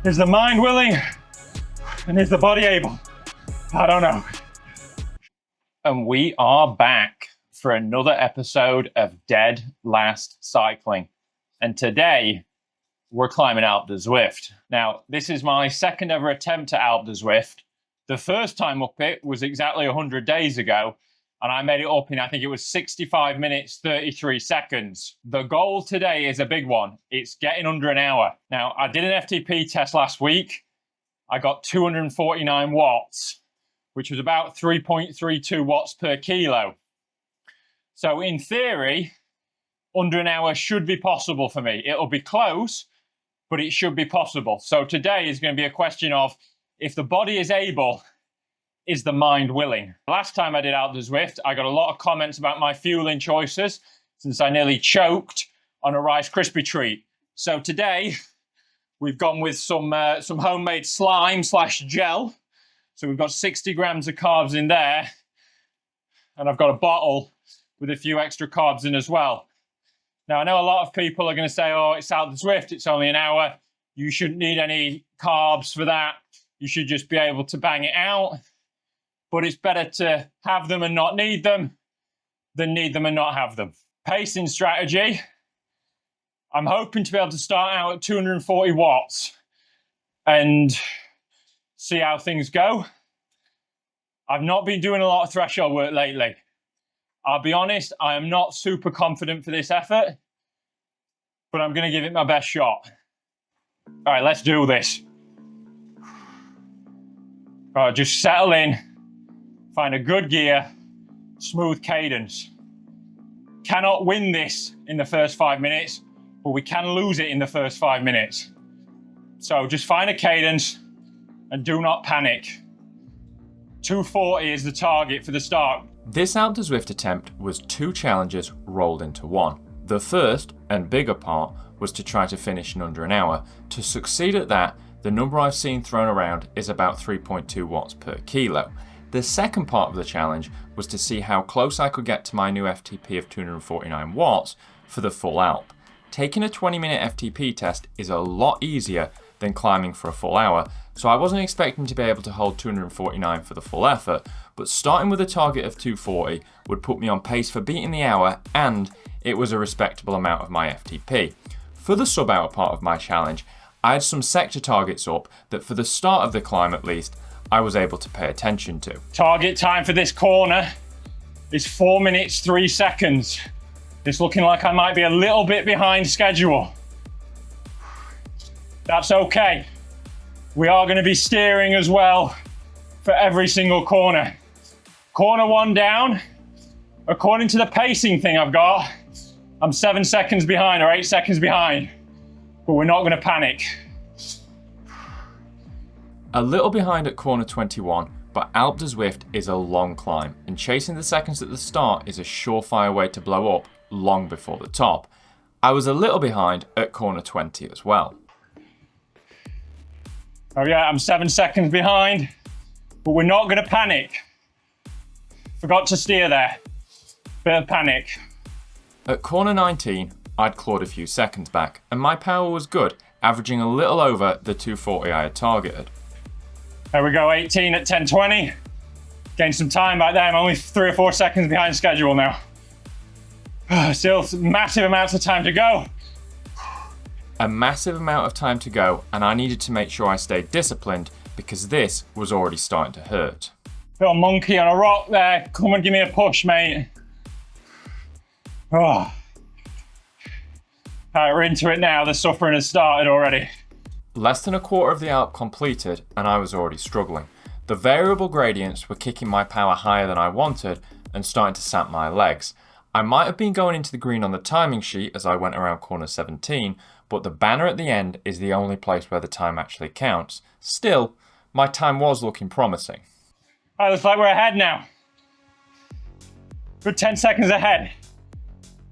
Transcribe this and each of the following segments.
Is the mind willing? And is the body able? I don't know. And we are back for another episode of Dead Last Cycling. And today, we're climbing Alpe Du Zwift. Now, this is my second ever attempt at Alpe Du Zwift. The first time up it was exactly 100 days ago, and I made it up in, I think it was 65 minutes, 33 seconds. The goal today is a big one. It's getting under an hour. Now, I did an FTP test last week. I got 249 watts, which was about 3.32 watts per kilo. So in theory, under an hour should be possible for me. It'll be close, but it should be possible. So today is going to be a question of, if the body is able, is the mind willing? Last time I did Alpe Du Zwift, I got a lot of comments about my fueling choices, since I nearly choked on a Rice Krispie treat. So today, we've gone with some homemade slime / gel. So we've got 60 grams of carbs in there. And I've got a bottle with a few extra carbs in as well. Now, I know a lot of people are going to say, oh, it's Alpe Du Zwift, it's only an hour. You shouldn't need any carbs for that. You should just be able to bang it out. But it's better to have them and not need them than need them and not have them. Pacing strategy. I'm hoping to be able to start out at 240 watts and see how things go. I've not been doing a lot of threshold work lately. I'll be honest, I am not super confident for this effort, but I'm going to give it my best shot. All right, let's do this. All right, just settle in, find a good gear, smooth cadence. Cannot win this in the first 5 minutes, but we can lose it in the first 5 minutes. So just find a cadence and do not panic. 240 is the target for the start. This Alpe Du Zwift attempt was 2 challenges rolled into one. The first and bigger part was to try to finish in under an hour. To succeed at that, the number I've seen thrown around is about 3.2 watts per kilo. The second part of the challenge was to see how close I could get to my new FTP of 249 watts for the full Alpe. Taking a 20-minute FTP test is a lot easier than climbing for a full hour, so I wasn't expecting to be able to hold 249 for the full effort, but starting with a target of 240 would put me on pace for beating the hour, and it was a respectable amount of my FTP. For the sub-hour part of my challenge, I had some sector targets up that for the start of the climb at least, I was able to pay attention to. Target time for this corner is 4 minutes, 3 seconds. It's looking like I might be a little bit behind schedule. That's okay. We are going to be steering as well for every single corner. Corner 1 down. According to the pacing thing I've got, I'm 7 seconds behind or 8 seconds behind, but we're not going to panic. A little behind at corner 21, but Alpe Du Zwift is a long climb, and chasing the seconds at the start is a surefire way to blow up long before the top. I was a little behind at corner 20 as well. Oh yeah, I'm 7 seconds behind, but we're not going to panic. Forgot to steer there. Bit of panic. At corner 19, I'd clawed a few seconds back, and my power was good, averaging a little over the 240 I had targeted. There we go, 18 at 10:20. Gained some time back there. I'm only 3 or 4 seconds behind schedule now. Still massive amounts of time to go. A massive amount of time to go, and I needed to make sure I stayed disciplined because this was already starting to hurt. Little monkey on a rock there. Come and give me a push, mate. Oh. All right, we're into it now. The suffering has started already. Less than a quarter of the Alpe completed, and I was already struggling. The variable gradients were kicking my power higher than I wanted and starting to sap my legs. I might have been going into the green on the timing sheet as I went around corner 17, but the banner at the end is the only place where the time actually counts. Still, my time was looking promising. All right, looks like we're ahead now. Good 10 seconds ahead.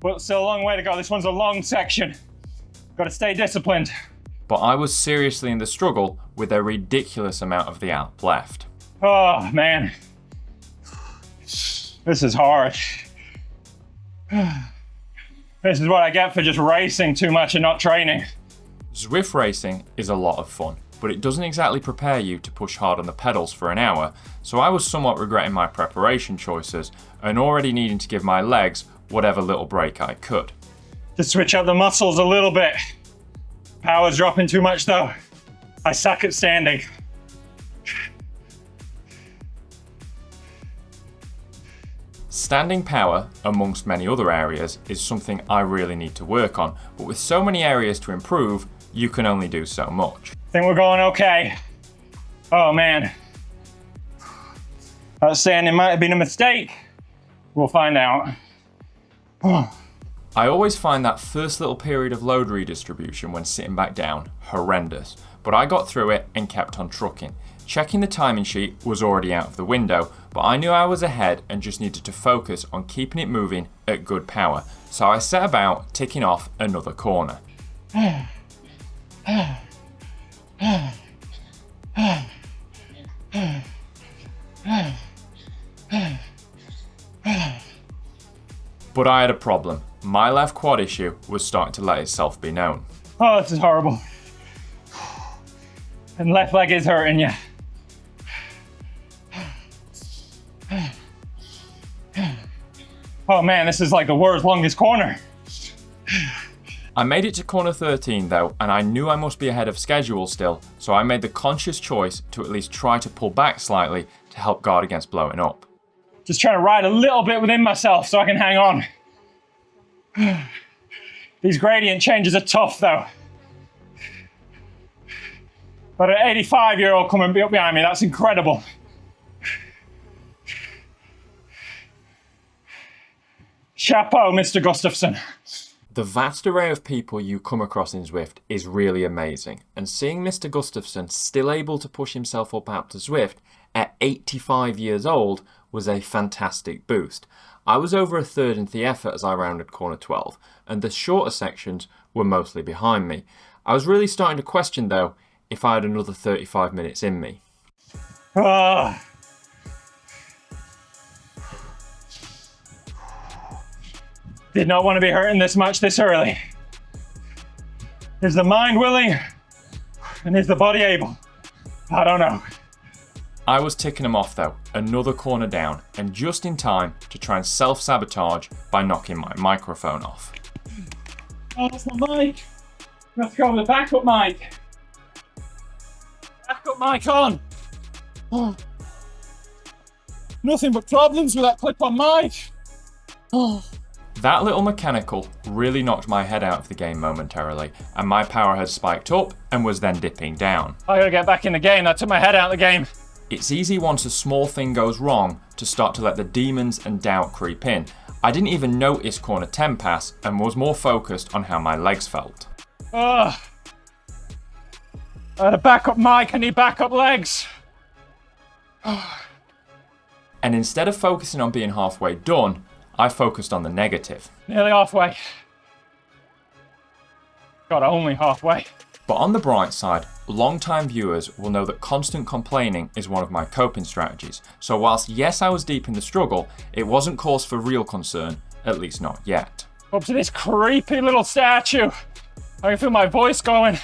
But still a long way to go. This one's a long section. Got to stay disciplined. But I was seriously in the struggle with a ridiculous amount of the Alpe left. Oh, man. This is hard. This is what I get for just racing too much and not training. Zwift racing is a lot of fun. but it doesn't exactly prepare you to push hard on the pedals for an hour, so I was somewhat regretting my preparation choices and already needing to give my legs whatever little break I could. Just switch up the muscles a little bit. Power's dropping too much though. I suck at standing. Standing power, amongst many other areas, is something I really need to work on, but with so many areas to improve, you can only do so much. Think we're going okay. Oh man. That standing might have been a mistake. We'll find out. I always find that first little period of load redistribution when sitting back down horrendous, but I got through it and kept on trucking. Checking the timing sheet was already out of the window, but I knew I was ahead and just needed to focus on keeping it moving at good power, so I set about ticking off another corner. But I had a problem. My left quad issue was starting to let itself be known. Oh, this is horrible. And left leg is hurting you. Oh man, this is like the world's longest corner. I made it to corner 13 though, and I knew I must be ahead of schedule still, so I made the conscious choice to at least try to pull back slightly to help guard against blowing up. Just trying to ride a little bit within myself so I can hang on. These gradient changes are tough though. But an 85-year-old coming up behind me, that's incredible. Chapeau, Mr. Gustafsson. The vast array of people you come across in Zwift is really amazing, and seeing Mr. Gustafsson still able to push himself up Alpe Du Zwift at 85 years old was a fantastic boost. I was over a third into the effort as I rounded corner 12, and the shorter sections were mostly behind me. I was really starting to question though if I had another 35 minutes in me. Did not want to be hurting this much this early. Is the mind willing? And is the body able? I don't know. I was ticking them off though, another corner down, and just in time to try and self-sabotage by knocking my microphone off. Oh, that's my mic. We have to go with the backup mic. Backup mic on. Oh. Nothing but problems with that clip-on mic. Oh. That little mechanical really knocked my head out of the game momentarily, and my power had spiked up and was then dipping down. I gotta get back in the game. That took my head out of the game. It's easy once a small thing goes wrong to start to let the demons and doubt creep in. I didn't even notice corner 10 pass and was more focused on how my legs felt. I had a backup mic, I need backup legs. And instead of focusing on being halfway done, I focused on the negative. Nearly halfway. God, only halfway. But on the bright side, long-time viewers will know that constant complaining is one of my coping strategies. So whilst yes, I was deep in the struggle, it wasn't cause for real concern, at least not yet. Up to this creepy little statue. I can feel my voice going.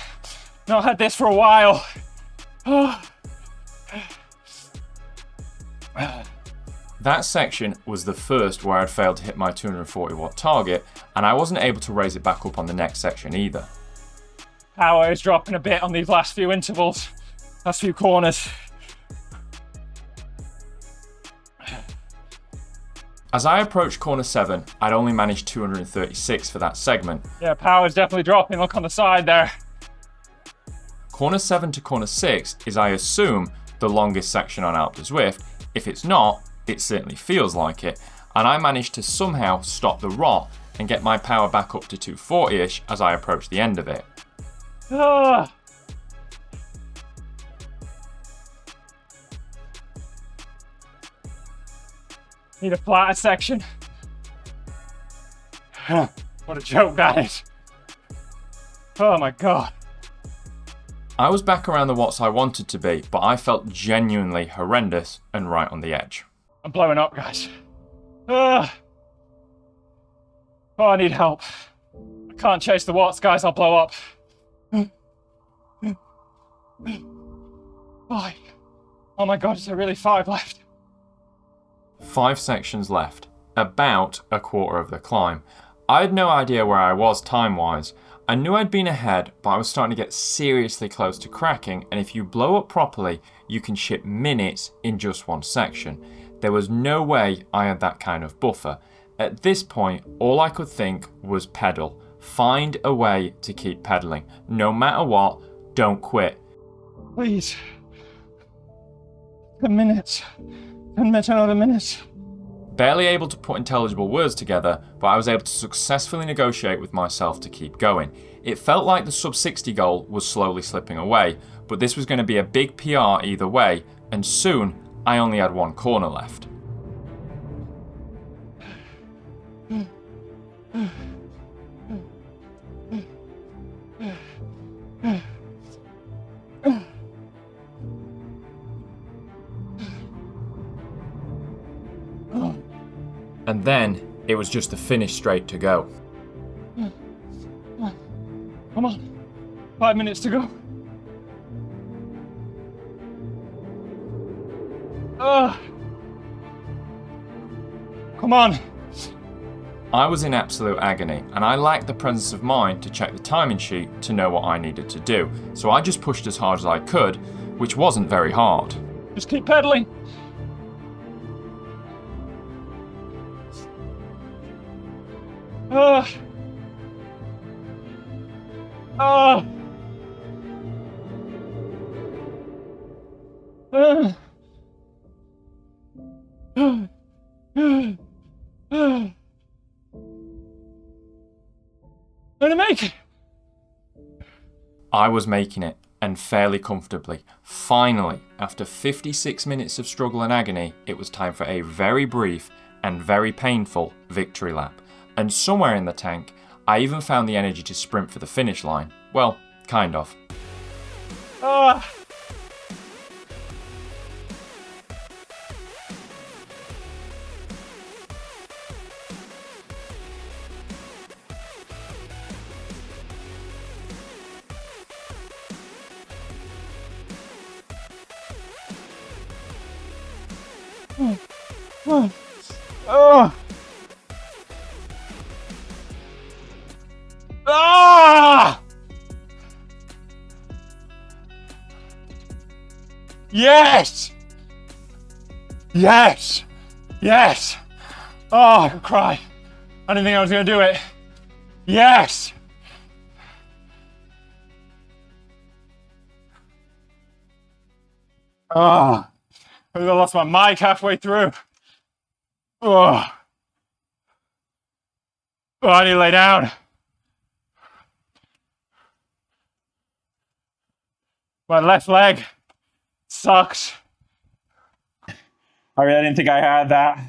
Not had this for a while. That section was the first where I'd failed to hit my 240 watt target, and I wasn't able to raise it back up on the next section either. Power is dropping a bit on these last few intervals, last few corners. As I approached corner 7, I'd only managed 236 for that segment. Yeah, power's definitely dropping, look on the side there. Corner 7 to corner 6 is, I assume, the longest section on Alpe Du Zwift. If it's not, it certainly feels like it, and I managed to somehow stop the rot and get my power back up to 240-ish as I approached the end of it. Need a flatter section. What a joke that is. Oh my god. I was back around the watts I wanted to be, but I felt genuinely horrendous and right on the edge. I'm blowing up, guys. Oh, I need help. I can't chase the watts, guys, I'll blow up. 5. Oh my God, is there really 5 left? 5 sections left, about a quarter of the climb. I had no idea where I was time-wise. I knew I'd been ahead, but I was starting to get seriously close to cracking, and if you blow up properly, you can ship minutes in just one section. There was no way I had that kind of buffer. At this point, all I could think was pedal. Find a way to keep pedaling. No matter what, don't quit. Please. 10 minutes. 10 minutes, another minute. Barely able to put intelligible words together, but I was able to successfully negotiate with myself to keep going. It felt like the sub 60 goal was slowly slipping away, but this was going to be a big PR either way, and soon I only had one corner left. And then it was just the finish straight to go. Come on. 5 minutes to go. Come on. I was in absolute agony, and I lacked the presence of mind to check the timing sheet to know what I needed to do, so I just pushed as hard as I could, which wasn't very hard. Just keep pedaling. Gonna make it. I was making it, and fairly comfortably. Finally, after 56 minutes of struggle and agony, it was time for a very brief and very painful victory lap. And somewhere in the tank, I even found the energy to sprint for the finish line. Well, kind of. Yes! Yes! Yes! Oh, I could cry. I didn't think I was going to do it. Yes! Oh, I lost my mic halfway through. Oh, I need to lay down. My left leg sucks. I really didn't think I had that.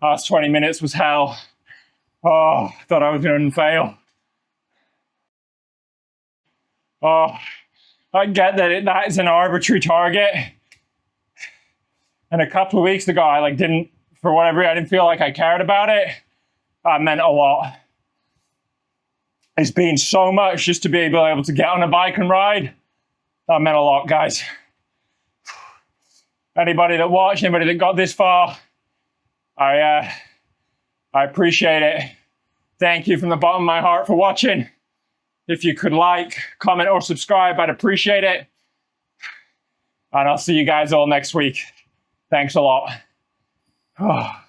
Last 20 minutes was hell. Oh, I thought I was going to fail. Oh, I get that that is an arbitrary target. And a couple of weeks ago, I didn't, for whatever reason, I didn't feel like I cared about it. That meant a lot. It's been so much just to be able to get on a bike and ride. That meant a lot, guys. Anybody that watched, anybody that got this far, I appreciate it. Thank you from the bottom of my heart for watching. If you could like, comment, or subscribe, I'd appreciate it. And I'll see you guys all next week. Thanks a lot. Oh.